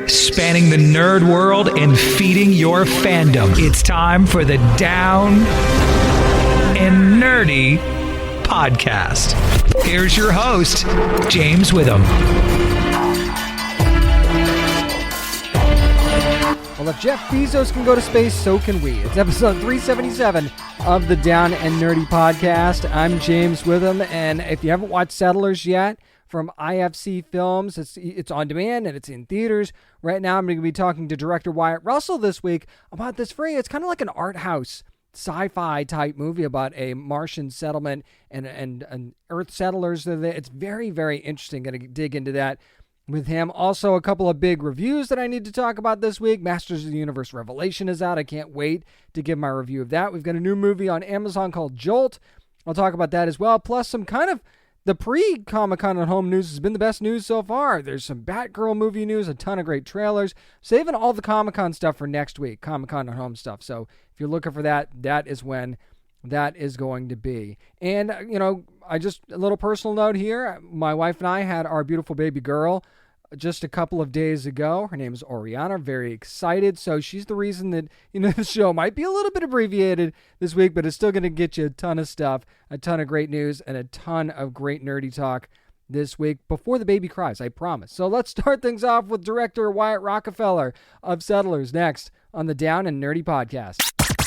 spanning the nerd world and feeding your fandom. It's time for the Down and Nerdy podcast. Here's your host, James Witham. Well, if Jeff Bezos can go to space, so can we. It's episode 377 of the Down and Nerdy podcast. I'm James Witham, and if you haven't watched Settlers yet from IFC Films, it's on demand and it's in theaters. Right now, I'm going to be talking to director Wyatt Russell this week about this it's kind of like an art house sci-fi type movie about a Martian settlement and Earth settlers. It's very, very interesting. Going to dig into that with him. Also, a couple of big reviews that I need to talk about this week. Masters of the Universe Revelation is out. I can't wait to give my review of that. We've got a new movie on Amazon called Jolt. I'll talk about that as well. Plus, some kind of the pre-Comic-Con at Home news has been the best news so far. There's some Batgirl movie news, a ton of great trailers. Saving all the Comic-Con stuff for next week, Comic-Con at Home stuff. So if you're looking for that, that is when that is going to be. And, a little personal note here. My wife and I had our beautiful baby girl just a couple of days ago. Her name is Oriana. Very excited. So she's the reason that, the show might be a little bit abbreviated this week, but it's still going to get you a ton of stuff, a ton of great news, and a ton of great nerdy talk this week before the baby cries, I promise. So let's start things off with director Wyatt Rockefeller of Settlers next on the Down and Nerdy podcast.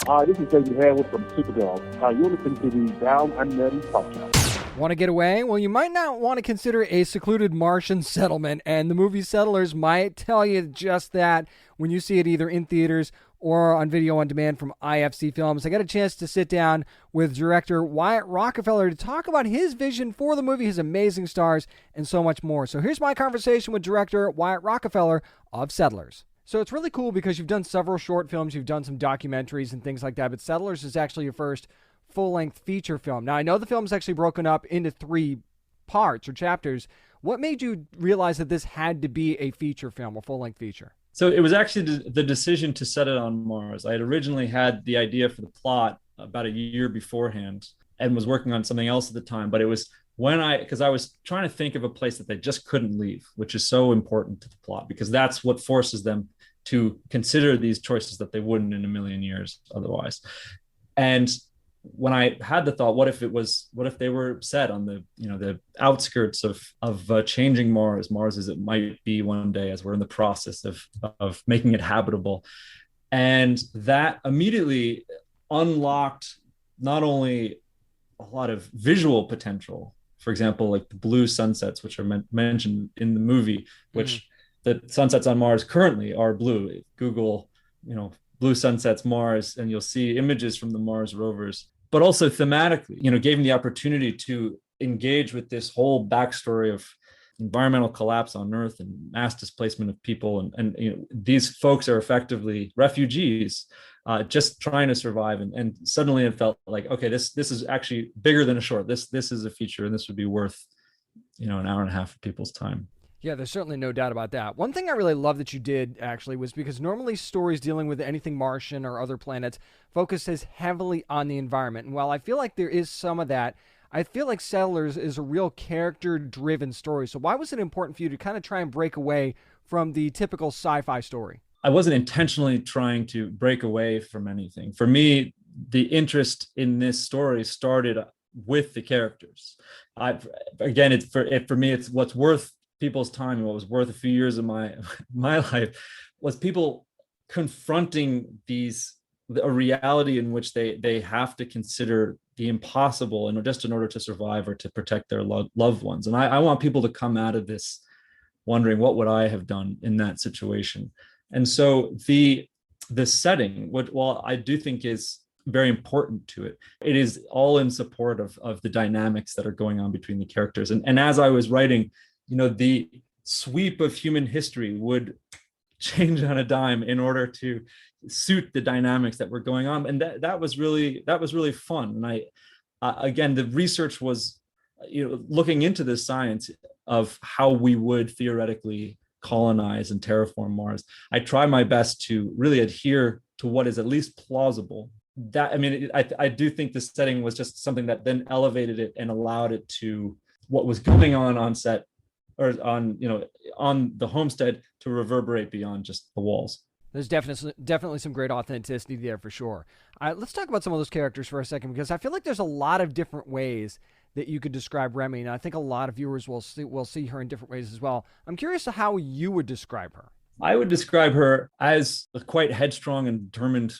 Hi, this is David Hale from Supergirl. You're listening to the Down and Nerdy podcast. Want to get away? Well, you might not want to consider a secluded Martian settlement, and the movie Settlers might tell you just that when you see it either in theaters or on video on demand from IFC Films. I got a chance to sit down with director Wyatt Rockefeller to talk about his vision for the movie, his amazing stars, and so much more. So here's my conversation with director Wyatt Rockefeller of Settlers. So it's really cool because you've done several short films, you've done some documentaries and things like that, but Settlers is actually your first full-length feature film. Now, I know the film's actually broken up into 3 parts or chapters. What made you realize that this had to be a feature film, a full-length feature? So it was actually the decision to set it on Mars. I had originally had the idea for the plot about a year beforehand and was working on something else at the time, but it was because I was trying to think of a place that they just couldn't leave, which is so important to the plot, because that's what forces them to consider these choices that they wouldn't in a million years otherwise. And when I had the thought, what if they were set on the outskirts of changing Mars as it might be one day, as we're in the process of making it habitable. And that immediately unlocked not only a lot of visual potential, for example, like the blue sunsets, which are mentioned in the movie, which the sunsets on Mars currently are blue. Google, blue sunsets Mars, and you'll see images from the Mars rovers. But also thematically, gave me the opportunity to engage with this whole backstory of environmental collapse on Earth and mass displacement of people. And these folks are effectively refugees, just trying to survive. And suddenly it felt like, okay, this is actually bigger than a short. This is a feature, and this would be worth, an hour and a half of people's time. Yeah, there's certainly no doubt about that. One thing I really love that you did, actually, was because normally stories dealing with anything Martian or other planets focuses heavily on the environment. And while I feel like there is some of that, I feel like Settlers is a real character-driven story. So why was it important for you to kind of try and break away from the typical sci-fi story? I wasn't intentionally trying to break away from anything. For me, the interest in this story started with the characters. For me, it's what's worth people's time, and what was worth a few years of my life was people confronting a reality in which they have to consider the impossible, and just in order to survive or to protect their loved ones. And I want people to come out of this wondering, what would I have done in that situation? And so the setting, while I do think is very important to it, it is all in support of the dynamics that are going on between the characters. And as I was writing, the sweep of human history would change on a dime in order to suit the dynamics that were going on. And that was really fun. And again, the research was, looking into the science of how we would theoretically colonize and terraform Mars. I try my best to really adhere to what is at least plausible. I do think the setting was just something that then elevated it and allowed it to, what was going on set or on, on the homestead to reverberate beyond just the walls. There's definitely some great authenticity there for sure. Let's talk about some of those characters for a second, because I feel like there's a lot of different ways that you could describe Remy, and I think a lot of viewers will see her in different ways as well. I'm curious to how you would describe her. I would describe her as a quite headstrong and determined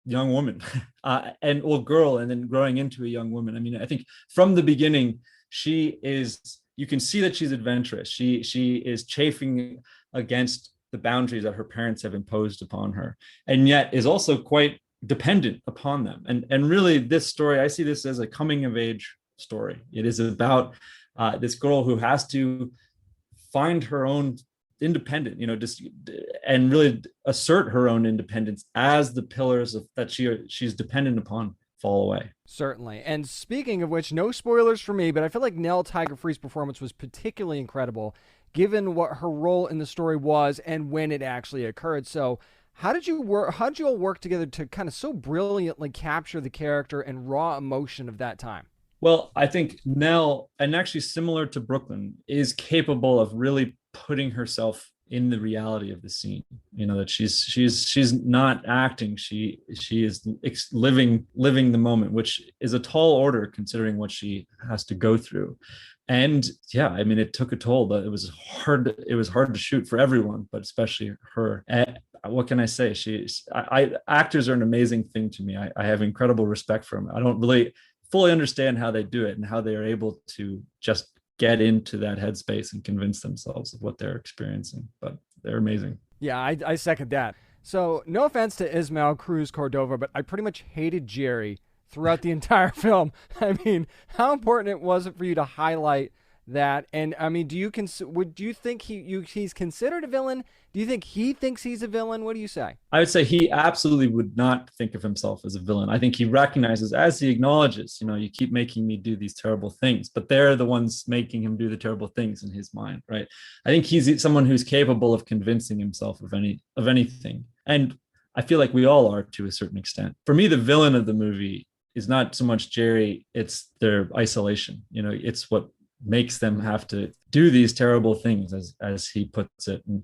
young woman, girl, and then growing into a young woman. I mean, I think from the beginning, you can see that she's adventurous. She is chafing against the boundaries that her parents have imposed upon her, and yet is also quite dependent upon them. And really, this story, I see this as a coming of age story. It is about this girl who has to find her own independent, and really assert her own independence as the pillars that she's dependent upon fall away. Certainly. And speaking of which, no spoilers for me, but I feel like Nell Tiger Free's performance was particularly incredible, given what her role in the story was and when it actually occurred. So how did you all work together to kind of so brilliantly capture the character and raw emotion of that time? Well, I think Nell, and actually similar to Brooklynn, is capable of really putting herself in the reality of the scene. That she's not acting; she is living the moment, which is a tall order considering what she has to go through. And yeah, I mean, it took a toll. But it was hard. It was hard to shoot for everyone, but especially her. And what can I say? Actors are an amazing thing to me. I have incredible respect for them. I don't really fully understand how they do it and how they are able to just get into that headspace and convince themselves of what they're experiencing, but they're amazing. Yeah, I second that. So no offense to Ismael Cruz Cordova, but I pretty much hated Jerry throughout the entire film. I mean, how important was it for you to highlight that? And I mean, do you think he's considered a villain? Do you think he thinks he's a villain? What do you say? I would say he absolutely would not think of himself as a villain. I think he recognizes, as he acknowledges, you keep making me do these terrible things, but they're the ones making him do the terrible things in his mind, right? I think he's someone who's capable of convincing himself of anything. And I feel like we all are to a certain extent. For me, the villain of the movie is not so much Jerry, it's their isolation. It's what makes them have to do these terrible things, as he puts it. And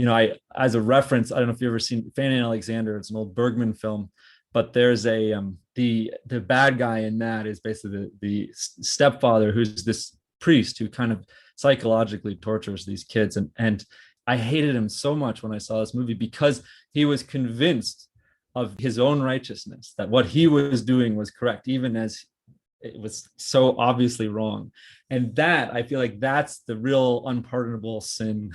I, as a reference, I don't know if you've ever seen Fanny and Alexander. It's an old Bergman film, but there's a the bad guy in that is basically the stepfather, who's this priest who kind of psychologically tortures these kids. And I hated him so much when I saw this movie, because he was convinced of his own righteousness, that what he was doing was correct, even as it was so obviously wrong. And that, I feel like that's the real unpardonable sin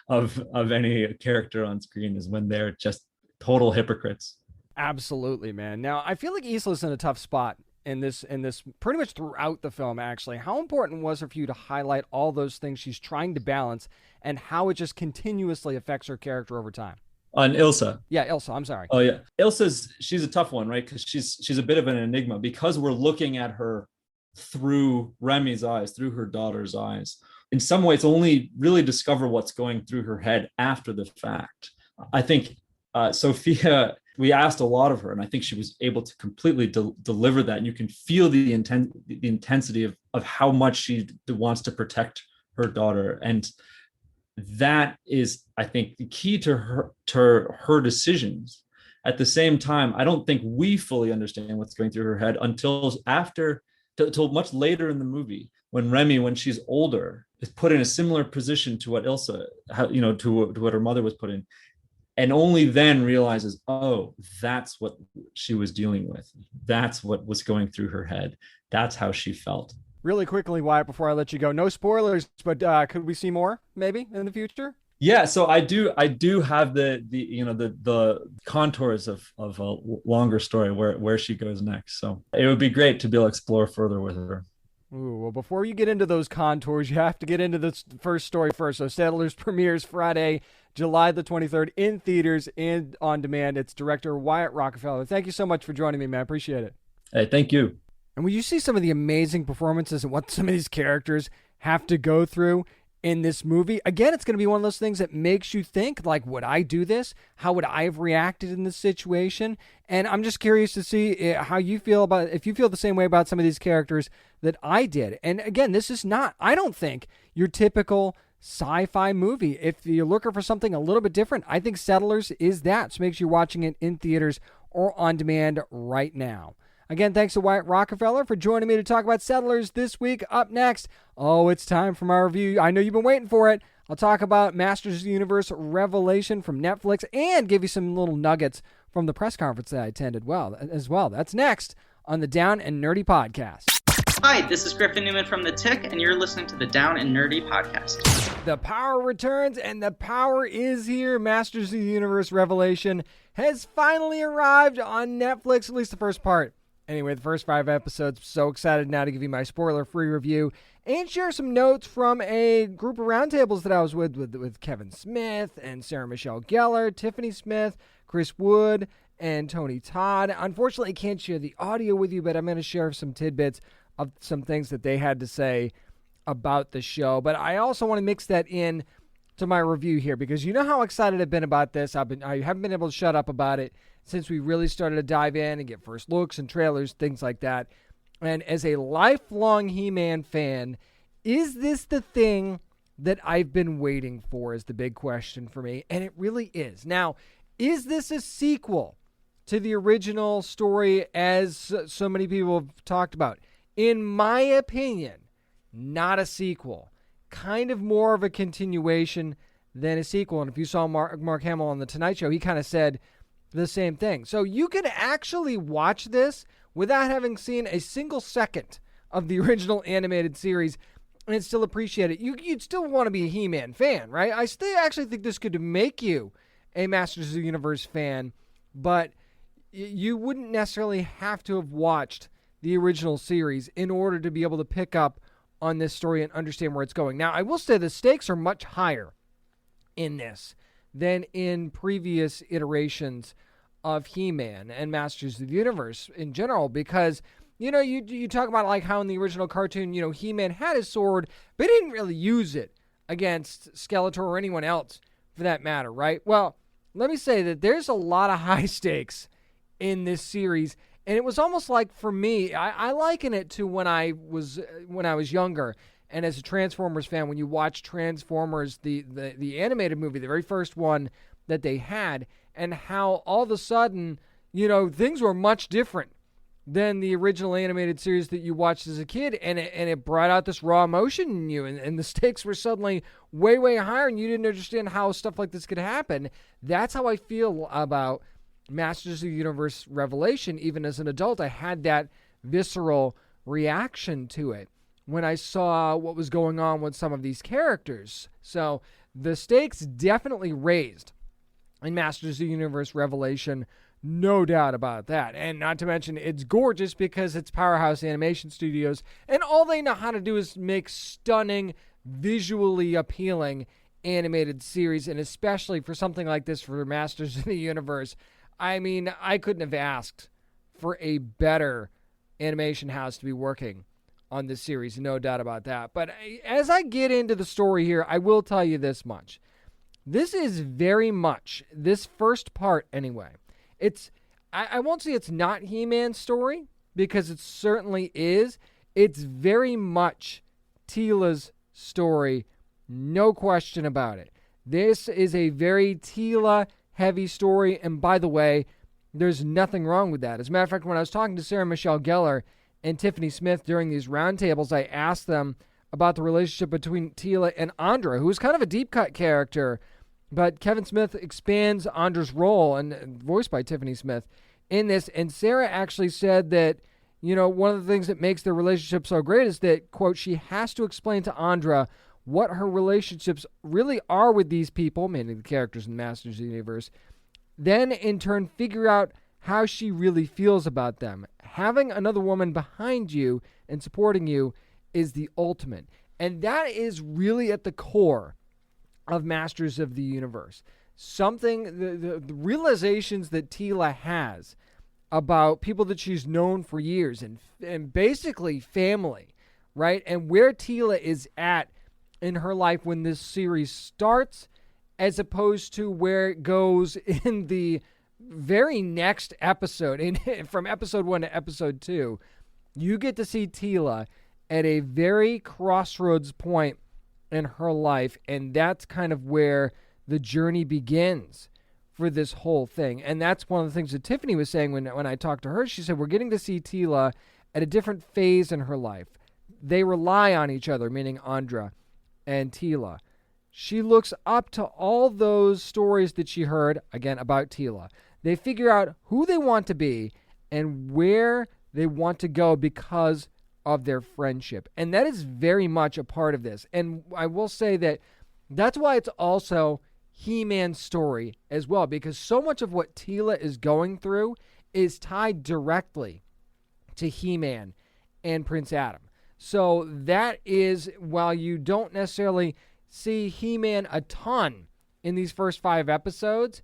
of any character on screen, is when they're just total hypocrites. Absolutely, man. Now, I feel like Isla's in a tough spot in this pretty much throughout the film, actually. How important was it for you to highlight all those things she's trying to balance and how it just continuously affects her character over time? On Ilsa. Yeah, Ilsa, I'm sorry. Oh yeah. She's a tough one, right? Because she's a bit of an enigma, because we're looking at her through Remy's eyes, through her daughter's eyes. In some ways, only really discover what's going through her head after the fact. I think Sophia, we asked a lot of her, and I think she was able to completely deliver that. And you can feel the intensity of how much she wants to protect her daughter. And that is, I think, the key to her decisions. At the same time, I don't think we fully understand what's going through her head until much later in the movie, when Remy, when she's older, is put in a similar position to what Ilsa, to what her mother was put in, and only then realizes, oh, that's what she was dealing with. That's what was going through her head. That's how she felt. Really quickly, Wyatt, before I let you go, no spoilers, but could we see more maybe in the future? Yeah, so I do have the contours of a longer story where she goes next. So it would be great to be able to explore further with her. Ooh, well, before you get into those contours, you have to get into this first story first. So Settlers premieres Friday, July the 23rd in theaters and on demand. It's director Wyatt Rockefeller. Thank you so much for joining me, man. I appreciate it. Hey, thank you. And when you see some of the amazing performances and what some of these characters have to go through in this movie, again, it's going to be one of those things that makes you think, like, would I do this? How would I have reacted in this situation? And I'm just curious to see how you feel about it, if you feel the same way about some of these characters that I did. And again, this is not, I don't think, your typical sci-fi movie. If you're looking for something a little bit different, I think Settlers is that. So make sure you're watching it in theaters or on demand right now. Again, thanks to Wyatt Rockefeller for joining me to talk about Settlers this week. Up next, it's time for my review. I know you've been waiting for it. I'll talk about Masters of the Universe Revelation from Netflix and give you some little nuggets from the press conference that I attended as well. That's next on the Down and Nerdy Podcast. Hi, this is Griffin Newman from The Tick, and you're listening to the Down and Nerdy Podcast. The power returns, and the power is here. Masters of the Universe Revelation has finally arrived on Netflix, at least the first part. Anyway, the first 5 episodes. So excited now to give you my spoiler-free review and share some notes from a group of roundtables that I was with Kevin Smith and Sarah Michelle Gellar, Tiffany Smith, Chris Wood, and Tony Todd. Unfortunately, I can't share the audio with you, but I'm going to share some tidbits of some things that they had to say about the show. But I also want to mix that in to my review here because you know how excited I've been about this. I haven't been able to shut up about it since we really started to dive in and get first looks and trailers, things like that. And as a lifelong He-Man fan, is this the thing that I've been waiting for is the big question for me, and it really is. Now, is this a sequel to the original story as so many people have talked about? In my opinion, not a sequel. Kind of more of a continuation than a sequel. And if you saw Mark Hamill on The Tonight Show, he kind of said the same thing. So you could actually watch this without having seen a single second of the original animated series and still appreciate it. You'd still want to be a He-Man fan, right? I still actually think this could make you a Masters of the Universe fan, but you wouldn't necessarily have to have watched the original series in order to be able to pick up on this story and understand where it's going. Now, I will say the stakes are much higher in this than in previous iterations of He-Man and Masters of the Universe in general because, you talk about like how in the original cartoon, He-Man had his sword, but he didn't really use it against Skeletor or anyone else for that matter, right? Well, let me say that there's a lot of high stakes in this series. And it was almost like, for me, I liken it to when I was younger, and as a Transformers fan, when you watch Transformers, the animated movie, the very first one that they had, and how all of a sudden, things were much different than the original animated series that you watched as a kid, and it brought out this raw emotion in you, and the stakes were suddenly way, way higher, and you didn't understand how stuff like this could happen. That's how I feel about Masters of the Universe Revelation. Even as an adult, I had that visceral reaction to it when I saw what was going on with some of these characters. So the stakes definitely raised in Masters of the Universe Revelation, no doubt about that. And not to mention, it's gorgeous because it's Powerhouse Animation Studios, and all they know how to do is make stunning, visually appealing animated series, and especially for something like this for Masters of the Universe. I mean, I couldn't have asked for a better animation house to be working on this series, no doubt about that. But as I get into the story here, I will tell you this much. This is very much, this first part anyway, I won't say it's not He-Man's story, because it certainly is. It's very much Teela's story, no question about it. This is a very Teela-heavy story, and by the way, there's nothing wrong with that. As a matter of fact, when I was talking to Sarah Michelle Gellar and Tiffany Smith during these roundtables, I asked them about the relationship between Teela and Andra, who is kind of a deep-cut character, but Kevin Smith expands Andra's role, and voiced by Tiffany Smith, in this, and Sarah actually said that, one of the things that makes their relationship so great is that, quote, she has to explain to Andra what her relationships really are with these people, mainly the characters in Masters of the Universe, then in turn figure out how she really feels about them. Having another woman behind you and supporting you is the ultimate. And that is really at the core of Masters of the Universe. Something, the realizations that Teela has about people that she's known for years and basically family, right? And where Teela is at in her life when this series starts, as opposed to where it goes in the very next episode. From episode 1 to episode 2, you get to see Teela at a very crossroads point in her life, and that's kind of where the journey begins for this whole thing. And that's one of the things that Tiffany was saying when I talked to her. She said, we're getting to see Tila at a different phase in her life. They rely on each other, meaning Andra and Tila. She looks up to all those stories that she heard, again, about Tila. They figure out who they want to be and where they want to go because of their friendship. And that is very much a part of this. And I will say that that's why it's also He-Man's story as well, because so much of what Tila is going through is tied directly to He-Man and Prince Adam. So that is, while you don't necessarily see He-Man a ton in these first 5 episodes,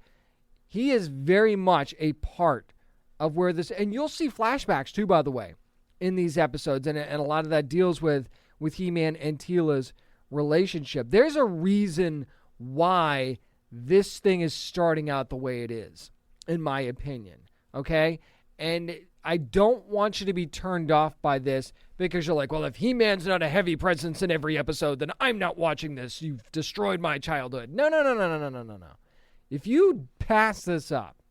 he is very much a part of where this, and you'll see flashbacks too, by the way, in these episodes, and a lot of that deals with He-Man and Tila's relationship. There's a reason why this thing is starting out the way it is, in my opinion, okay? And I don't want you to be turned off by this because you're like, well, if He-Man's not a heavy presence in every episode, then I'm not watching this. You've destroyed my childhood. No. If you pass this up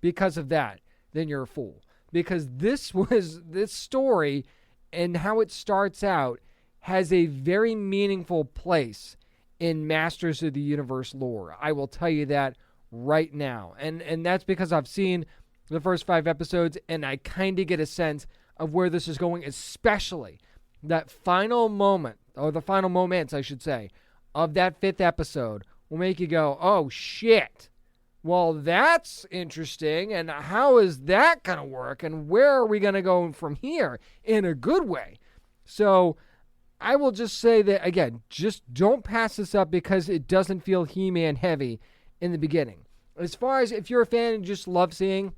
because of that, then you're a fool. Because this story and how it starts out has a very meaningful place in Masters of the Universe lore. I will tell you that right now. And that's because I've seen the first 5 episodes, and I kind of get a sense of where this is going, especially that final moment, or the final moments, I should say, of that 5th episode will make you go, oh, shit. Well, that's interesting, and how is that going to work, and where are we going to go from here in a good way? So I will just say that, again, just don't pass this up because it doesn't feel He-Man heavy in the beginning. As far as if you're a fan and just love seeing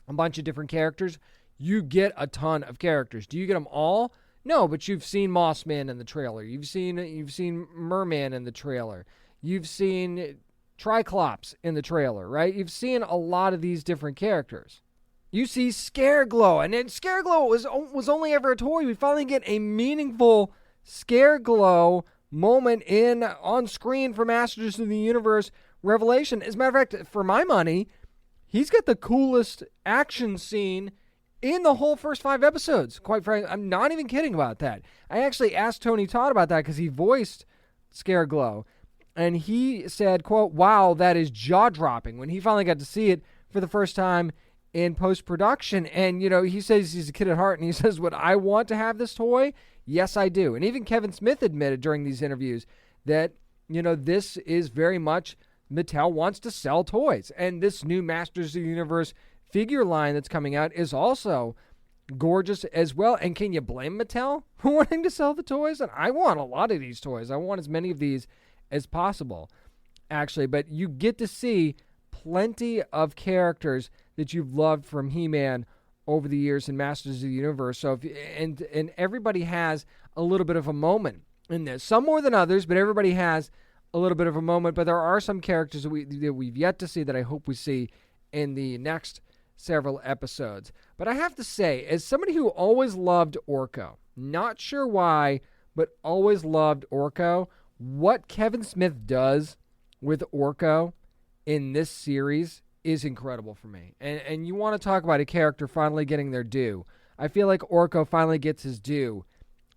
a bunch of different characters, you get a ton of characters. Do you get them all? No, but you've seen Moss Man in the trailer. You've seen Merman in the trailer. You've seen Triclops in the trailer, right? You've seen a lot of these different characters. You see Scareglow, and then Scareglow was only ever a toy. We finally get a meaningful Scareglow moment on screen for Masters of the Universe Revelation. As a matter of fact, for my money, he's got the coolest action scene in the whole first 5 episodes. Quite frankly, I'm not even kidding about that. I actually asked Tony Todd about that because he voiced Scareglow. And he said, quote, wow, that is jaw-dropping, when he finally got to see it for the first time in post-production. And, he says he's a kid at heart, and he says, would I want to have this toy? Yes, I do. And even Kevin Smith admitted during these interviews that, this is very much Mattel wants to sell toys. And this new Masters of the Universe figure line that's coming out is also gorgeous as well. And can you blame Mattel for wanting to sell the toys? And I want a lot of these toys. I want as many of these as possible, actually. But you get to see plenty of characters that you've loved from He-Man over the years in Masters of the Universe. So and everybody has a little bit of a moment in this. Some more than others, but everybody has a little bit of a moment. But there are some characters that we've yet to see that I hope we see in the next several episodes. But I have to say, as somebody who always loved Orko, not sure why, but always loved Orko, what Kevin Smith does with Orko in this series is incredible for me. And you want to talk about a character finally getting their due. I feel like Orko finally gets his due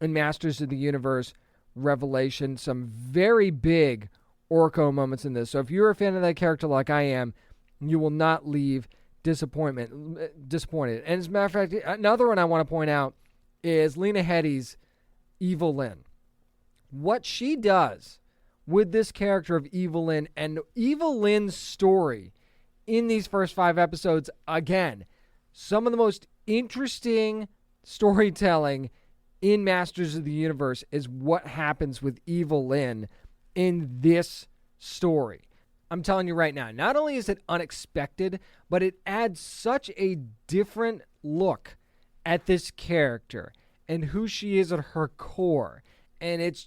in Masters of the Universe Revelation. Some very big Orko moments in this. So if you're a fan of that character like I am, you will not leave disappointed. And as a matter of fact, another one I want to point out is Lena Headey's Evil Lynn. What she does with this character of Evil Lynn and Evil Lynn's story in these first 5 episodes, again, some of the most interesting storytelling in Masters of the Universe is what happens with Evil Lynn in this story. I'm telling you right now, not only is it unexpected, but it adds such a different look at this character and who she is at her core. And it's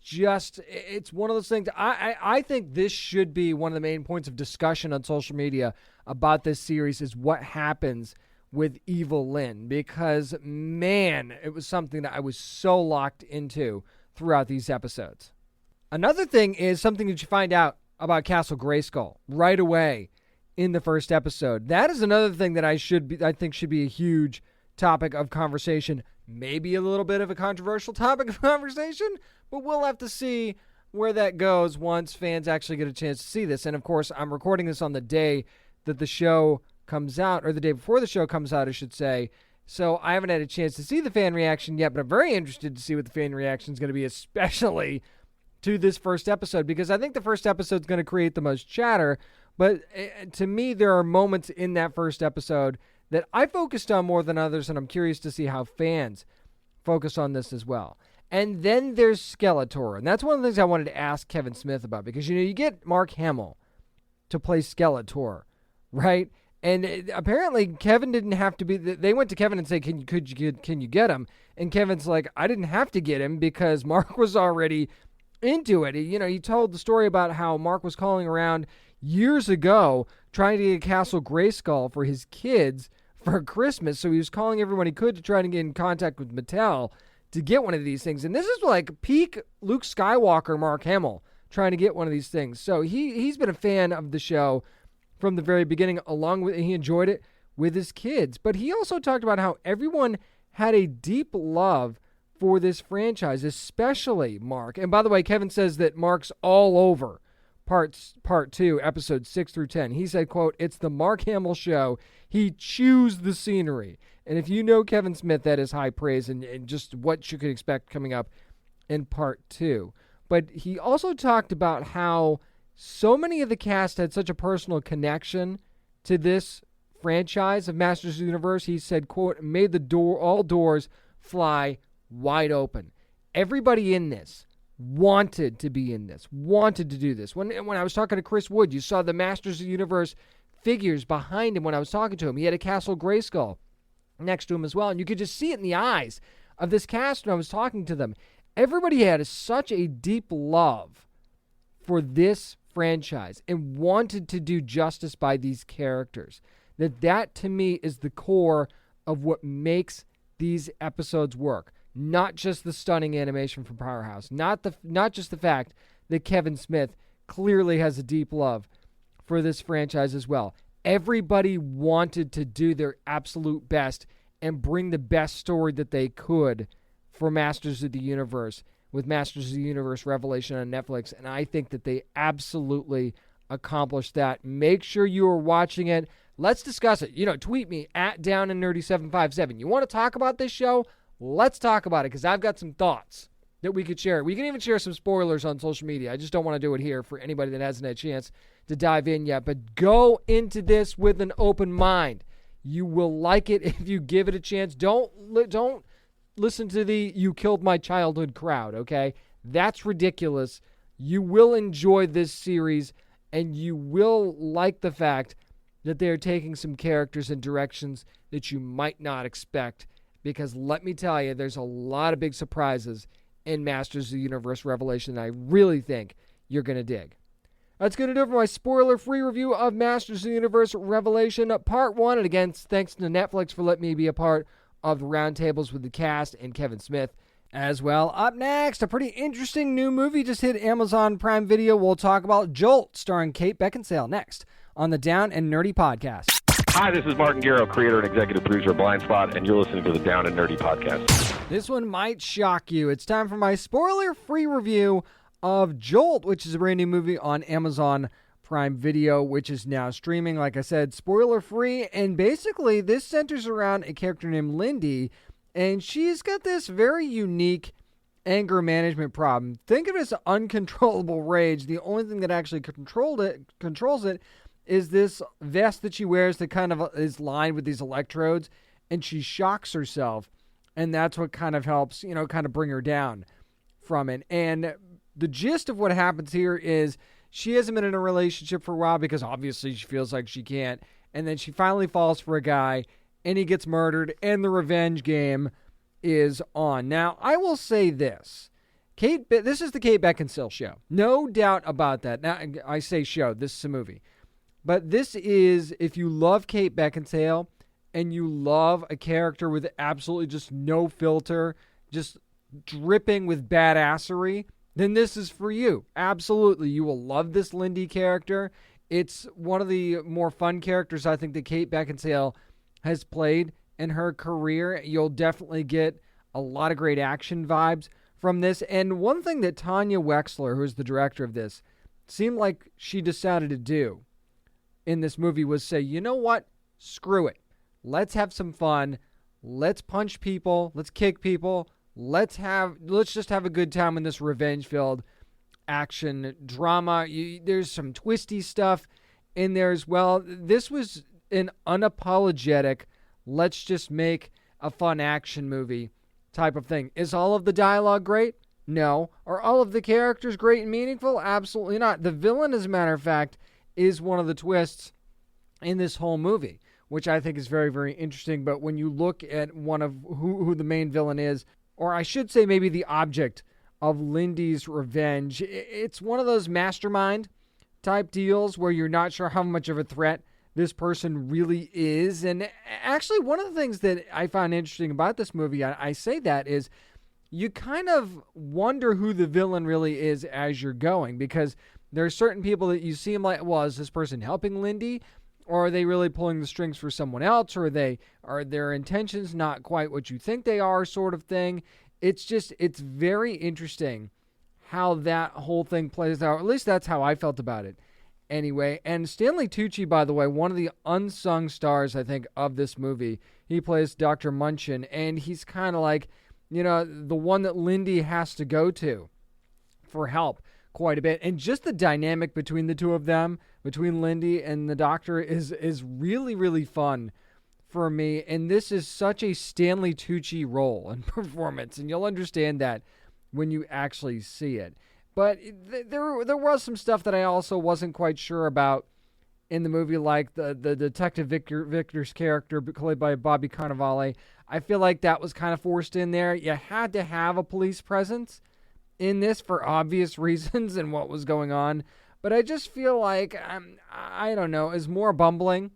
one of those things. I think this should be one of the main points of discussion on social media about this series is what happens with Evil Lynn. Because, man, it was something that I was so locked into throughout these episodes. Another thing is something that you find out about Castle Grayskull right away in the first episode. That is another thing that I think should be a huge topic of conversation. Maybe a little bit of a controversial topic of conversation, but we'll have to see where that goes once fans actually get a chance to see this. And of course, I'm recording this on the day that the show comes out, or the day before the show comes out, I should say. So I haven't had a chance to see the fan reaction yet, but I'm very interested to see what the fan reaction is going to be, especially to this first episode, because I think the first episode is going to create the most chatter. But to me, there are moments in that first episode that I focused on more than others, and I'm curious to see how fans focus on this as well. And then there's Skeletor, and that's one of the things I wanted to ask Kevin Smith about, because, you get Mark Hamill to play Skeletor, right? And apparently Kevin didn't have to be. They went to Kevin and said, "Can you get him?" And Kevin's like, "I didn't have to get him because Mark was already into it." He told the story about how Mark was calling around years ago trying to get Castle Grayskull for his kids for Christmas. So he was calling everyone he could to try to get in contact with Mattel to get one of these things. And this is like peak Luke Skywalker, Mark Hamill, trying to get one of these things. So he's been a fan of the show from the very beginning, he enjoyed it with his kids. But he also talked about how everyone had a deep love for this franchise, especially Mark. And by the way, Kevin says that Mark's all over part 2, episodes 6 through 10. He said, quote, "It's the Mark Hamill show. He chews the scenery." And if you know Kevin Smith, that is high praise and just what you could expect coming up in part 2. But he also talked about how so many of the cast had such a personal connection to this franchise of Masters of the Universe. He said, quote, "Made all doors fly wide open." Everybody in this wanted to be in this, wanted to do this. When I was talking to Chris Wood, you saw the Masters of the Universe figures behind him when I was talking to him. He had a Castle Grayskull next to him as well, and you could just see it in the eyes of this cast when I was talking to them. Everybody had such a deep love for this franchise and wanted to do justice by these characters. That to me is the core of what makes these episodes work. Not just the stunning animation from Powerhouse, not just the fact that Kevin Smith clearly has a deep love for this franchise as well. Everybody wanted to do their absolute best and bring the best story that they could for Masters of the Universe with Masters of the Universe Revelation on Netflix, and I think that they absolutely accomplished that. Make sure you are watching it. Let's discuss it. Tweet me at DownandNerdy757. You want to talk about this show? Let's talk about it, because I've got some thoughts that we could share. We can even share some spoilers on social media. I just don't want to do it here for anybody that hasn't had a chance to dive in yet. But go into this with an open mind. You will like it if you give it a chance. Don't listen to the "you killed my childhood" crowd, okay? That's ridiculous. You will enjoy this series, and you will like the fact that they're taking some characters in directions that you might not expect. Because let me tell you, there's a lot of big surprises in Masters of the Universe Revelation that I really think you're going to dig. That's going to do it for my spoiler-free review of Masters of the Universe Revelation Part 1. And again, thanks to Netflix for letting me be a part of the roundtables with the cast and Kevin Smith as well. Up next, a pretty interesting new movie just hit Amazon Prime Video. We'll talk about Jolt, starring Kate Beckinsale, next on the Down and Nerdy Podcast. Hi, this is Martin Garrow, creator and executive producer of Blind Spot, and you're listening to the Down and Nerdy Podcast. This one might shock you. It's time for my spoiler-free review of Jolt, which is a brand new movie on Amazon Prime Video, which is now streaming. Like I said, spoiler-free, and basically this centers around a character named Lindy, and she's got this very unique anger management problem. Think of it as uncontrollable rage. The only thing that actually controls it is this vest that she wears that kind of is lined with these electrodes, and she shocks herself, and that's what kind of helps, kind of bring her down from it. And the gist of what happens here is she hasn't been in a relationship for a while because obviously she feels like she can't, and then she finally falls for a guy, and he gets murdered, and the revenge game is on. Now, I will say this. This is the Kate Beckinsale show. No doubt about that. Now, I say show. This is a movie. But this is, if you love Kate Beckinsale and you love a character with absolutely just no filter, just dripping with badassery, then this is for you. Absolutely. You will love this Lindy character. It's one of the more fun characters I think that Kate Beckinsale has played in her career. You'll definitely get a lot of great action vibes from this. And one thing that Tanya Wexler, who's the director of this, seemed like she decided to do in this movie was say, you know what? Screw it. Let's have some fun. Let's punch people. Let's kick people. Let's just have a good time in this revenge-filled action drama. There's some twisty stuff in there as well. This was an unapologetic, let's just make a fun action movie type of thing. Is all of the dialogue great? No. Are all of the characters great and meaningful? Absolutely not. The villain, as a matter of fact, is one of the twists in this whole movie, which I think is very, very interesting. But when you look at one of who the main villain is, or I should say maybe the object of Lindy's revenge, it's one of those mastermind type deals where you're not sure how much of a threat this person really is. And actually, one of the things that I found interesting about this movie, I say that, is you kind of wonder who the villain really is as you're going, because there are certain people that you seem like, well, is this person helping Lindy? Or are they really pulling the strings for someone else? Or are their intentions not quite what you think they are, sort of thing? It's very interesting how that whole thing plays out. At least that's how I felt about it. Anyway, and Stanley Tucci, by the way, one of the unsung stars, I think, of this movie. He plays Dr. Munchin, and he's kind of like, the one that Lindy has to go to for help quite a bit. And just the dynamic between the two of them, between Lindy and the doctor, is really, really fun for me. And this is such a Stanley Tucci role and performance, and you'll understand that when you actually see it. But there was some stuff that I also wasn't quite sure about in the movie, like the Detective Victor's character, played by Bobby Cannavale. I feel like that was kind of forced in there. You had to have a police presence in this for obvious reasons and what was going on. But I just feel like, I don't know, is more bumbling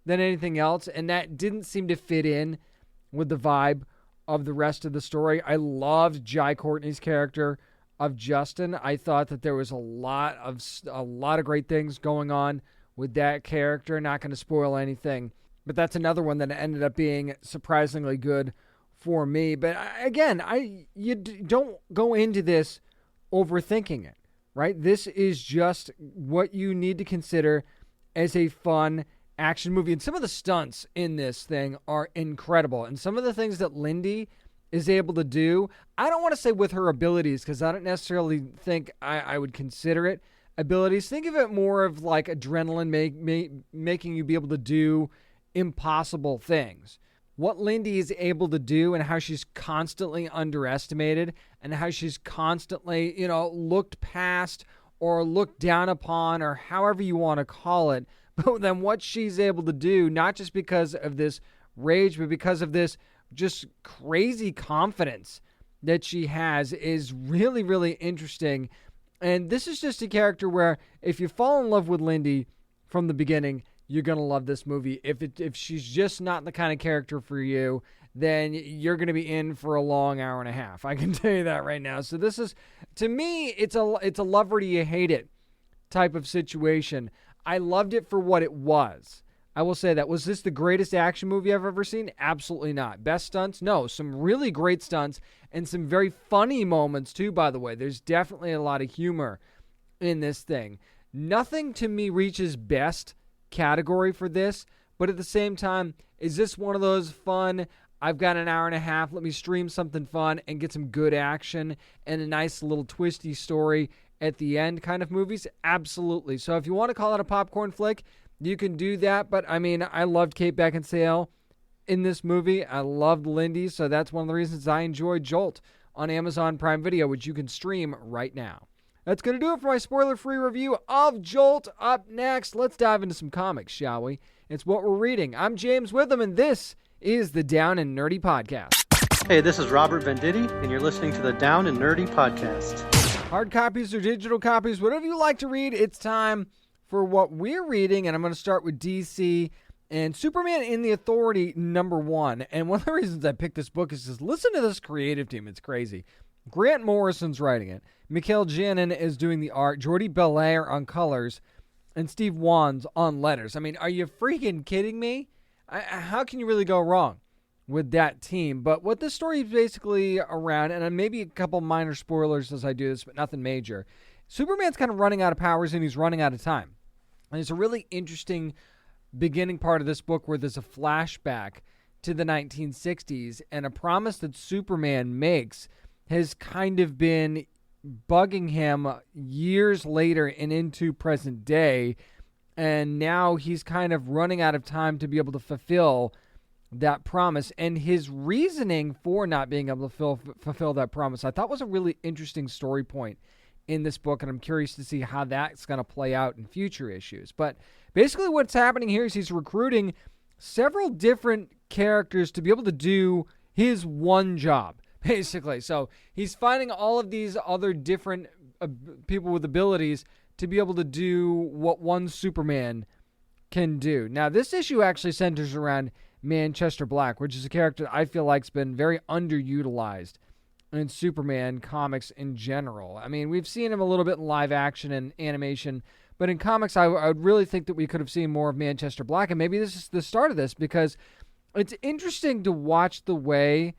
than anything else. And that didn't seem to fit in with the vibe of the rest of the story. I loved Jai Courtney's character of Justin. I thought that there was a lot of great things going on with that character. Not going to spoil anything, but that's another one that ended up being surprisingly good for me. But again, you don't go into this overthinking it, right? This is just what you need to consider as a fun action movie. And some of the stunts in this thing are incredible. And some of the things that Lindy is able to do, I don't want to say with her abilities, because I don't necessarily think I would consider it abilities. Think of it more of like adrenaline making you be able to do impossible things. What Lindy is able to do, and how she's constantly underestimated, and how she's constantly, looked past or looked down upon, or however you want to call it. But then what she's able to do, not just because of this rage, but because of this just crazy confidence that she has, is really, really interesting. And this is just a character where if you fall in love with Lindy from the beginning, you're going to love this movie. If she's just not the kind of character for you, then you're going to be in for a long hour and a half. I can tell you that right now. So this is, to me, it's a love her, do you hate it type of situation. I loved it for what it was. I will say that. Was this the greatest action movie I've ever seen? Absolutely not. Best stunts? No. Some really great stunts and some very funny moments too, by the way. There's definitely a lot of humor in this thing. Nothing to me reaches best category for this, but at the same time, is this one of those fun, I've got an hour and a half, let me stream something fun and get some good action and a nice little twisty story at the end kind of movies? Absolutely. So if you want to call it a popcorn flick, you can do that. But I mean, I loved Kate Beckinsale in this movie. I loved Lindy, so that's one of the reasons I enjoyed Jolt on Amazon Prime Video, which you can stream right now. That's going to do it for my spoiler-free review of Jolt. Up next, let's dive into some comics, shall we? It's what we're reading. I'm James Witham, and this is the Down and Nerdy Podcast. Hey, this is Robert Venditti, and you're listening to the Down and Nerdy Podcast. Hard copies or digital copies, whatever you like to read, it's time for what we're reading, and I'm going to start with DC and Superman in the Authority #1. And one of the reasons I picked this book is just listen to this creative team. It's crazy. Grant Morrison's writing it. Mikhail Janin is doing the art, Jordi Belair on colors, and Steve Wands on letters. I mean, are you freaking kidding me? How can you really go wrong with that team? But what this story is basically around, and maybe a couple minor spoilers as I do this, but nothing major. Superman's kind of running out of powers and he's running out of time. And it's a really interesting beginning part of this book where there's a flashback to the 1960s, and a promise that Superman makes has kind of been bugging him years later and into present day, and now he's kind of running out of time to be able to fulfill that promise. And his reasoning for not being able to fulfill that promise, I thought was a really interesting story point in this book, and I'm curious to see how that's going to play out in future issues. But basically what's happening here is he's recruiting several different characters to be able to do his one job, basically. So he's finding all of these other different people with abilities to be able to do what one Superman can do. Now, this issue actually centers around Manchester Black, which is a character I feel like's been very underutilized in Superman comics in general. I mean, we've seen him a little bit in live action and animation, but in comics, I would really think that we could have seen more of Manchester Black, and maybe this is the start of this, because it's interesting to watch the way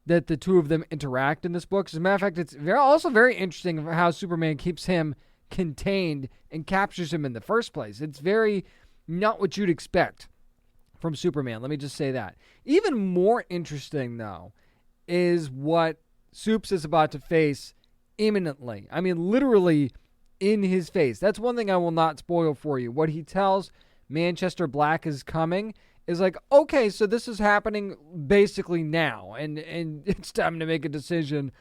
that the two of them interact in this book. As a matter of fact, it's also very interesting how Superman keeps him contained and captures him in the first place. It's very not what you'd expect from Superman. Let me just say that. Even more interesting, though, is what Supes is about to face imminently. I mean, literally in his face. That's one thing I will not spoil for you. What he tells Manchester Black is coming is like, okay, so this is happening basically now, and it's time to make a decision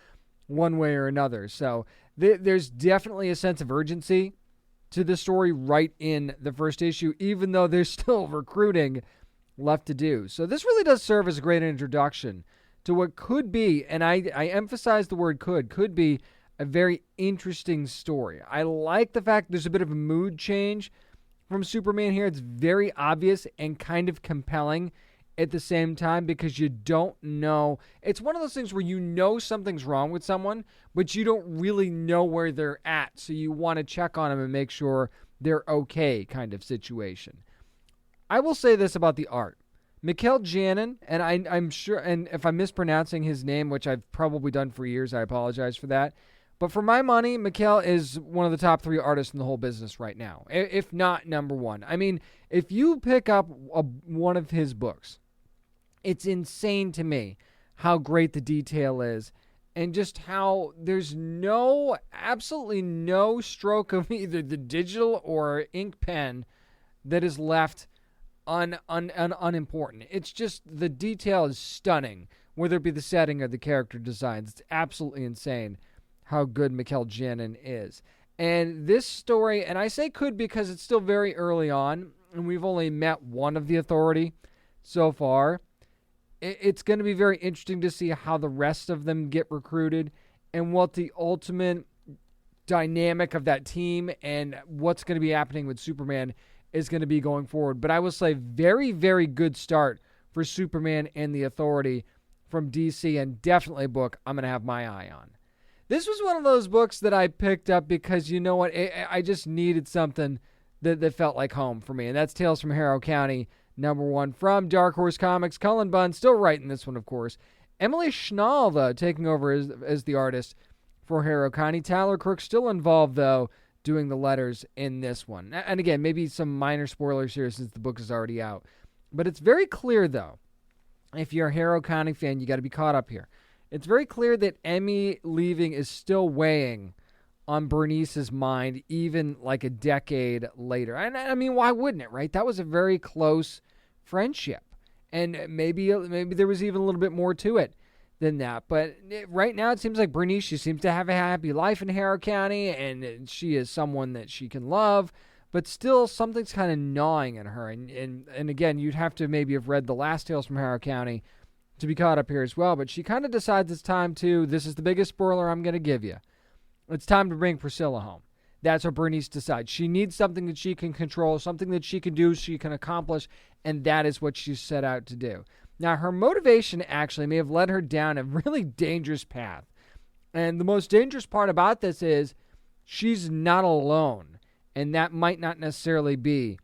one way or another. So there's definitely a sense of urgency to the story right in the first issue, even though there's still recruiting left to do. So this really does serve as a great introduction to what could be, and I emphasize the word could be a very interesting story. I like the fact there's a bit of a mood change from Superman here. It's very obvious and kind of compelling at the same time, because you don't know. It's one of those things where you know something's wrong with someone, but you don't really know where they're at, so you want to check on them and make sure they're okay kind of situation. I will say this about the art. Mikhail Janin, and I'm sure, and if I'm mispronouncing his name, which I've probably done for years, I apologize for that. But for my money, Mikhail is one of the top 3 artists in the whole business right now, if not number 1. I mean, if you pick up one of his books, it's insane to me how great the detail is, and just how there's absolutely no stroke of either the digital or ink pen that is left unimportant. It's just, the detail is stunning, whether it be the setting or the character designs. It's absolutely insane how good Mikhail Janin is. And this story, and I say could because it's still very early on, and we've only met one of the Authority so far. It's going to be very interesting to see how the rest of them get recruited and what the ultimate dynamic of that team and what's going to be happening with Superman is going to be going forward. But I will say very, very good start for Superman and the Authority from DC, and definitely a book I'm going to have my eye on. This was one of those books that I picked up because, you know what, I just needed something that felt like home for me, and that's Tales from Harrow County, #1 from Dark Horse Comics. Cullen Bunn still writing this one, of course. Emily Schnall, though, taking over as the artist for Harrow County. Tyler Crook still involved, though, doing the letters in this one. And again, maybe some minor spoilers here since the book is already out. But it's very clear, though, if you're a Harrow County fan, you got to be caught up here. It's very clear that Emmy leaving is still weighing on Bernice's mind, even like a decade later. And I mean, why wouldn't it, right? That was a very close friendship. And maybe there was even a little bit more to it than that. But right now, it seems like Bernice, she seems to have a happy life in Harrow County, and she is someone that she can love. But still, something's kind of gnawing at her. And again, you'd have to maybe have read the last Tales from Harrow County to be caught up here as well. But she kind of decides it's time to, this is the biggest spoiler I'm going to give you, it's time to bring Priscilla home. That's what Bernice decides. She needs something that she can control, something that she can do, she can accomplish, and that is what she set out to do. Now, her motivation actually may have led her down a really dangerous path. And the most dangerous part about this is she's not alone, and that might not necessarily be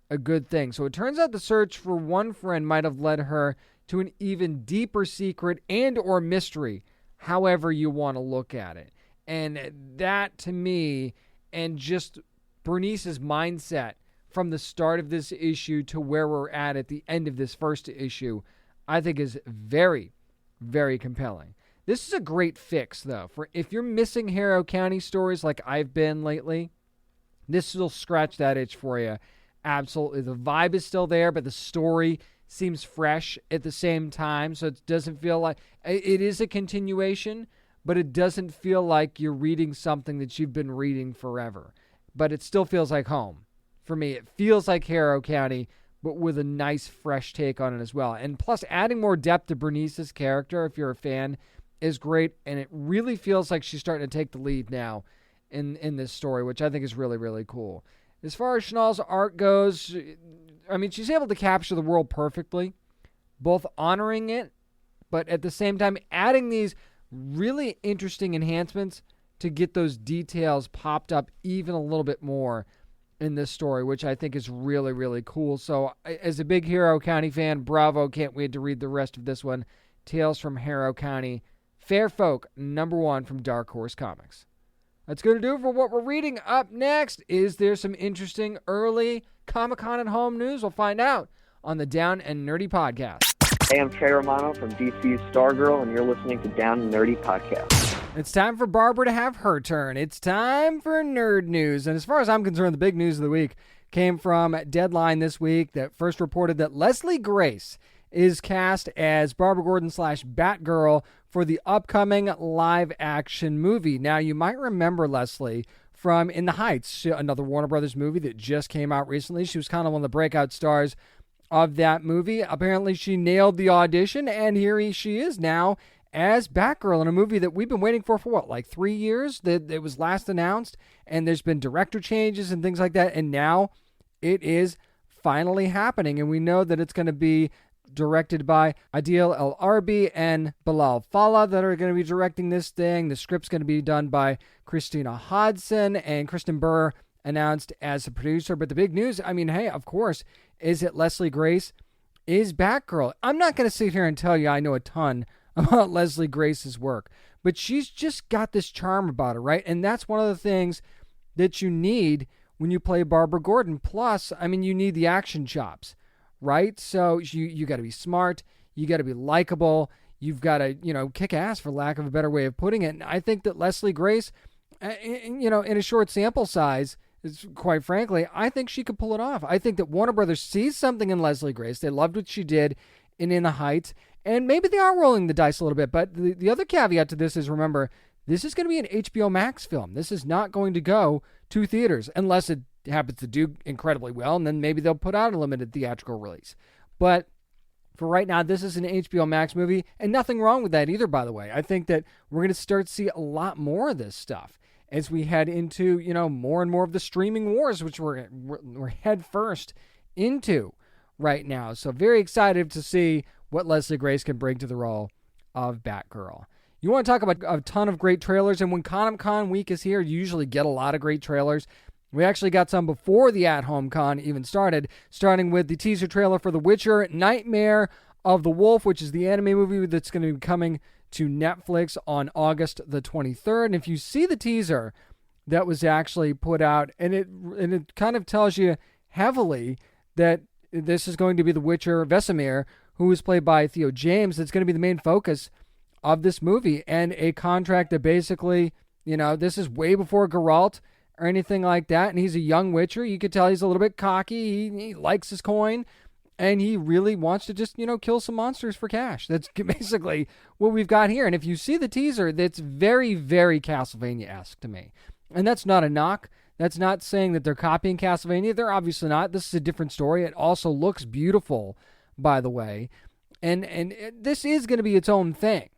a good thing. So it turns out the search for one friend might have led her to an even deeper secret and or mystery, however you want to look at it. And that, to me, and just Bernice's mindset from the start of this issue to where we're at the end of this first issue, I think is very, very compelling. This is a great fix, though, for if you're missing Harrow County stories like I've been lately, this will scratch that itch for you. Absolutely. The vibe is still there, but the story seems fresh at the same time, so it doesn't feel like it is a continuation, but it doesn't feel like you're reading something that you've been reading forever. But it still feels like home. For me, it feels like Harrow County, but with a nice, fresh take on it as well. And plus, adding more depth to Bernice's character, if you're a fan, is great. And it really feels like she's starting to take the lead now in this story, which I think is really, really cool. As far as Schnall's art goes, I mean, she's able to capture the world perfectly, both honoring it, but at the same time adding these really interesting enhancements to get those details popped up even a little bit more in this story, which I think is really, really cool. So as a big Harrow County fan, bravo, can't wait to read the rest of this one. Tales from Harrow County, Fair Folk, #1 from Dark Horse Comics. That's going to do it for what we're reading. Up next, is there some interesting early Comic-Con at home news? We'll find out on the Down and Nerdy Podcast. Hey, I'm Trey Romano from DC's Stargirl, and you're listening to Down and Nerdy Podcast. It's time for Barbara to have her turn. It's time for nerd news. And as far as I'm concerned, the big news of the week came from Deadline this week that first reported that Leslie Grace is cast as Barbara Gordon / Batgirl for the upcoming live-action movie. Now, you might remember Leslie from In the Heights, another Warner Brothers movie that just came out recently. She was kind of one of the breakout stars of that movie. Apparently, she nailed the audition, and here she is now as Batgirl in a movie that we've been waiting for what, like 3 years? That it was last announced, and there's been director changes and things like that, and now it is finally happening, and we know that it's going to be directed by Adil El Arbi and Bilal Fallah that are going to be directing this thing. The script's going to be done by Christina Hodson, and Kristen Burr announced as a producer. But the big news, I mean, hey, of course, is that Leslie Grace is Batgirl. I'm not going to sit here and tell you I know a ton about Leslie Grace's work, but she's just got this charm about her, right? And that's one of the things that you need when you play Barbara Gordon. Plus, I mean, you need the action chops, right? So you got to be smart, you got to be likable, you've got to, kick ass, for lack of a better way of putting it. And I think that Leslie Grace, in a short sample size, quite frankly, I think she could pull it off. I think that Warner Brothers sees something in Leslie Grace. They loved what she did in the Heights, and maybe they are rolling the dice a little bit. But the other caveat to this is, remember, this is going to be an HBO Max film. This is not going to go to theaters unless it happens to do incredibly well, and then maybe they'll put out a limited theatrical release. But for right now, this is an HBO Max movie, and nothing wrong with that either, by the way. I think that we're going to start to see a lot more of this stuff as we head into, more and more of the streaming wars, which we're head first into right now. So very excited to see what Leslie Grace can bring to the role of Batgirl. You want to talk about a ton of great trailers, and when Comic-Con week is here, you usually get a lot of great trailers. We actually got some before the at-home con even started, starting with the teaser trailer for The Witcher, Nightmare of the Wolf, which is the anime movie that's going to be coming to Netflix on August the 23rd. And if you see the teaser that was actually put out, and it kind of tells you heavily that this is going to be the Witcher Vesemir, who is played by Theo James. That's going to be the main focus of this movie, and a contract that basically, this is way before Geralt or anything like that, and he's a young Witcher. You could tell he's a little bit cocky. He likes his coin, and he really wants to just, kill some monsters for cash. That's basically what we've got here. And if you see the teaser, that's very, very Castlevania-esque to me. And that's not a knock. That's not saying that they're copying Castlevania. They're obviously not. This is a different story. It also looks beautiful, by the way. And this is going to be its own thing.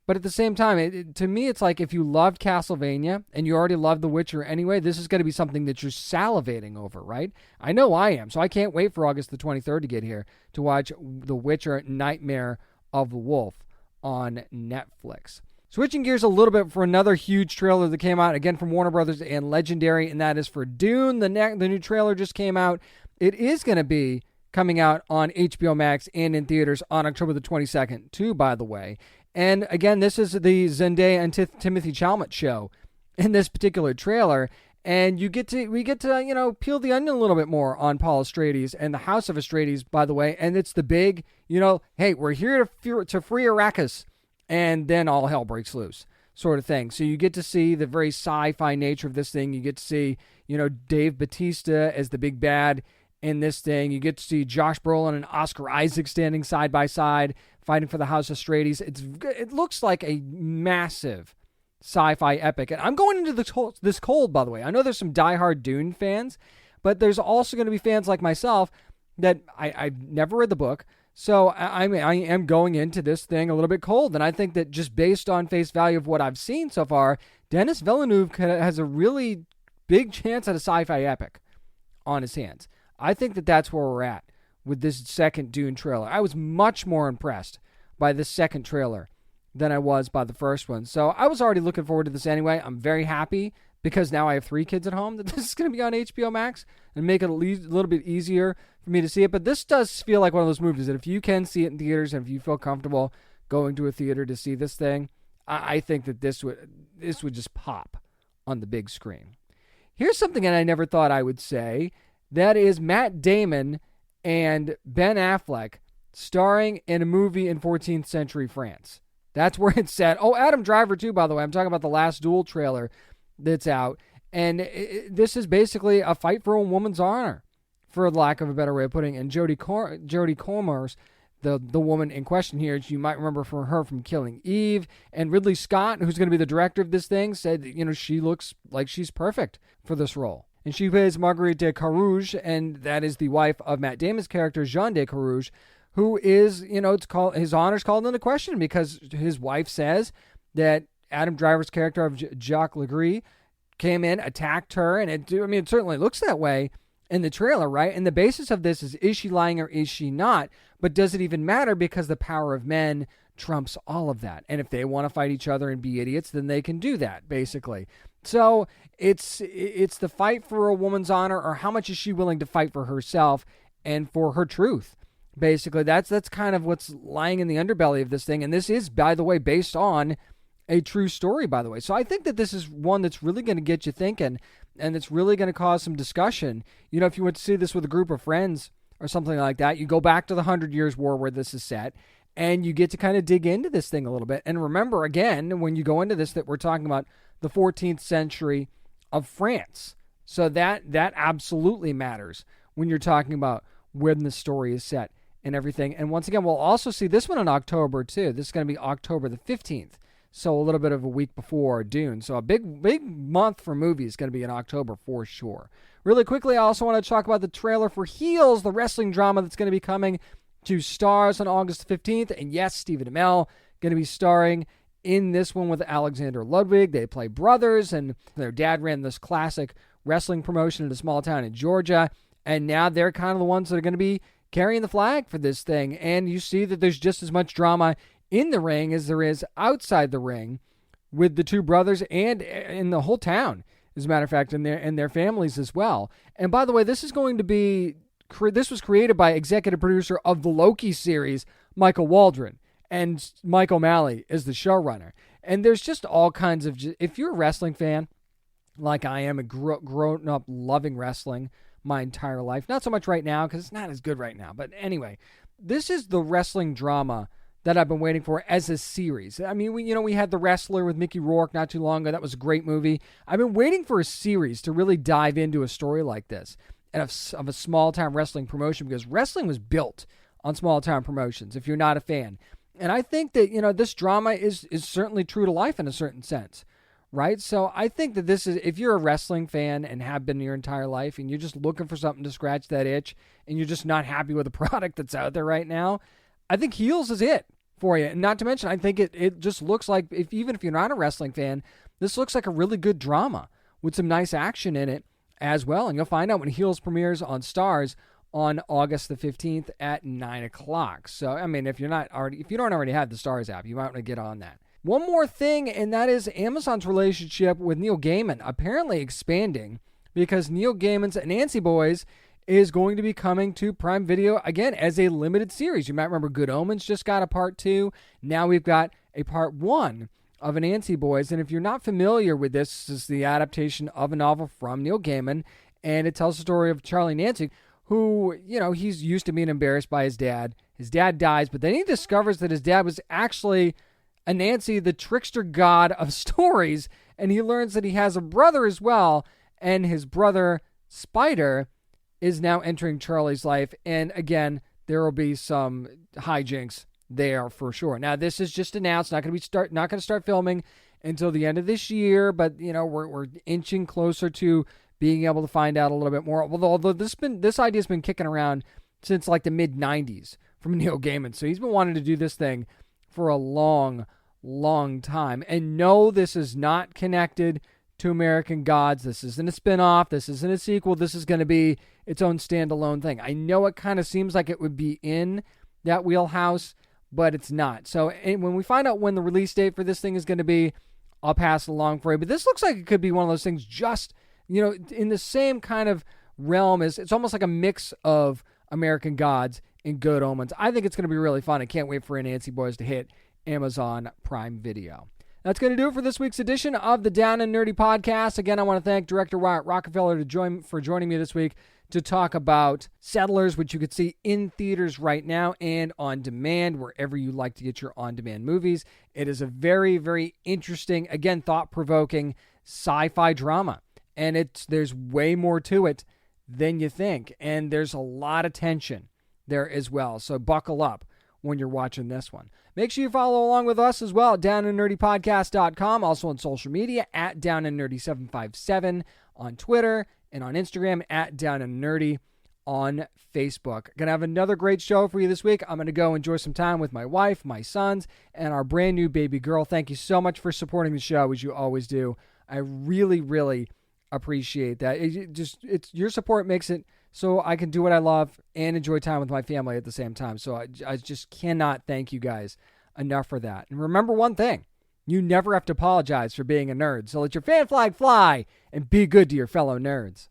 But at the same time, to me, it's like if you loved Castlevania and you already loved The Witcher anyway, this is going to be something that you're salivating over, right? I know I am, so I can't wait for August the 23rd to get here to watch The Witcher, Nightmare of the Wolf on Netflix. Switching gears a little bit for another huge trailer that came out, again from Warner Brothers and Legendary, and that is for Dune. The new trailer just came out. It is going to be coming out on HBO Max and in theaters on October the 22nd, too, by the way. And again, this is the Zendaya and Timothy Chalamet show in this particular trailer. And we get to peel the onion a little bit more on Paul Atreides and the House of Atreides, by the way. And it's the big, hey, we're here to free Arrakis. And then all hell breaks loose, sort of thing. So you get to see the very sci-fi nature of this thing. You get to see, Dave Bautista as the big bad in this thing. You get to see Josh Brolin and Oscar Isaac standing side by side, fighting for the House of Atreides. It looks like a massive sci-fi epic. And I'm going into this cold, by the way. I know there's some diehard Dune fans, but there's also going to be fans like myself that I've never read the book. So I am going into this thing a little bit cold, and I think that just based on face value of what I've seen so far, Denis Villeneuve has a really big chance at a sci-fi epic on his hands. I think that that's where we're at with this second Dune trailer. I was much more impressed by this second trailer than I was by the first one. So I was already looking forward to this anyway. I'm very happy because now I have 3 kids at home that this is going to be on HBO Max and make it a little bit easier for me to see it. But this does feel like one of those movies that if you can see it in theaters and if you feel comfortable going to a theater to see this thing, I think that this would just pop on the big screen. Here's something that I never thought I would say. That is Matt Damon and Ben Affleck starring in a movie in 14th century France. That's where it's set. Oh, Adam Driver too, by the way. I'm talking about the Last Duel trailer that's out. And this is basically a fight for a woman's honor, for lack of a better way of putting it. And Jodie Comer's the woman in question here. You might remember from her from Killing Eve. And Ridley Scott, who's going to be the director of this thing, said that, she looks like she's perfect for this role. And she plays Marguerite de Carouge, and that is the wife of Matt Damon's character, Jean de Carouge, who is, his honor's called into question because his wife says that Adam Driver's character of Jacques Legris came in, attacked her, and it certainly looks that way in the trailer, right? And the basis of this is she lying or is she not? But does it even matter because the power of men trumps all of that? And if they want to fight each other and be idiots, then they can do that, basically. So it's the fight for a woman's honor, or how much is she willing to fight for herself and for her truth? Basically, that's kind of what's lying in the underbelly of this thing. And this is, by the way, based on a true story, by the way. So I think that this is one that's really going to get you thinking, and it's really going to cause some discussion. If you went to see this with a group of friends or something like that, you go back to the 100 Years' War where this is set, and you get to kind of dig into this thing a little bit. And remember, again, when you go into this, that we're talking about the 14th century of France. So that absolutely matters when you're talking about when the story is set and everything. And once again, we'll also see this one in October, too. This is going to be October the 15th. So a little bit of a week before Dune. So a big month for movies is going to be in October for sure. Really quickly, I also want to talk about the trailer for Heels, the wrestling drama that's going to be coming to Starz on August 15th. And yes, Stephen Amell going to be starring in this one with Alexander Ludwig. They play brothers, and their dad ran this classic wrestling promotion in a small town in Georgia. And now they're kind of the ones that are going to be carrying the flag for this thing. And you see that there's just as much drama in the ring as there is outside the ring with the two brothers and in the whole town, as a matter of fact, and their families as well. And by the way, this was created by executive producer of the Loki series, Michael Waldron, and Mike O'Malley is the showrunner. And there's just all kinds of, if you're a wrestling fan, like I am, a grown up loving wrestling my entire life, not so much right now because it's not as good right now, but anyway, this is the wrestling drama that I've been waiting for as a series. I mean, we had The Wrestler with Mickey Rourke not too long ago. That was a great movie. I've been waiting for a series to really dive into a story like this and of a small-town wrestling promotion, because wrestling was built on small-town promotions, if you're not a fan. And I think that, this drama is certainly true to life in a certain sense, right? So I think that this is, if you're a wrestling fan and have been your entire life and you're just looking for something to scratch that itch and you're just not happy with the product that's out there right now, I think Heels is it for you. And not to mention, I think it just looks like, even if you're not a wrestling fan, this looks like a really good drama with some nice action in it as well. And you'll find out when Heels premieres on Starz on August the 15th at 9 o'clock. So, I mean, if you don't already have the Starz app, you might want to get on that One more thing, and that is Amazon's relationship with Neil Gaiman apparently expanding, because Neil Gaiman's Nancy Boys is going to be coming to Prime Video again as a limited series. You might remember Good Omens just got a part 2. Now we've got a part 1 of Nancy Boys. And if you're not familiar with this, this is the adaptation of a novel from Neil Gaiman, and it tells the story of Charlie Nancy, who, he's used to being embarrassed by his dad. His dad dies, but then he discovers that his dad was actually Anansi, the trickster god of stories, and he learns that he has a brother as well, and his brother, Spider, is now entering Charlie's life, and again, there will be some hijinks there for sure. Now, this is just announced, not going to start filming until the end of this year, but, we're inching closer to being able to find out a little bit more, although this idea's been kicking around since like the mid-90s from Neil Gaiman, so he's been wanting to do this thing for a long, long time. And no, this is not connected to American Gods. This isn't a spinoff. This isn't a sequel. This is going to be its own standalone thing. I know it kind of seems like it would be in that wheelhouse, but it's not. So when we find out when the release date for this thing is going to be, I'll pass it along for you. But this looks like it could be one of those things just, in the same kind of realm as, it's almost like a mix of American Gods and Good Omens. I think it's going to be really fun. I can't wait for Nancy Boys to hit Amazon Prime Video. That's going to do it for this week's edition of the Down and Nerdy Podcast. Again, I want to thank director Wyatt Rockefeller for joining me this week to talk about Settlers, which you could see in theaters right now and on demand, wherever you like to get your on-demand movies. It is a very, very interesting, again, thought-provoking sci-fi drama. And there's way more to it than you think. And there's a lot of tension there as well. So buckle up when you're watching this one. Make sure you follow along with us as well at downandnerdypodcast.com, also on social media at downandnerdy757 on Twitter and on Instagram at downandnerdy on Facebook. Gonna have another great show for you this week. I'm gonna go enjoy some time with my wife, my sons, and our brand new baby girl. Thank you so much for supporting the show, as you always do. I really, really appreciate that. It's your support makes it so I can do what I love and enjoy time with my family at the same time. So I just cannot thank you guys enough for that. And remember one thing, you never have to apologize for being a nerd. So let your fan flag fly and be good to your fellow nerds.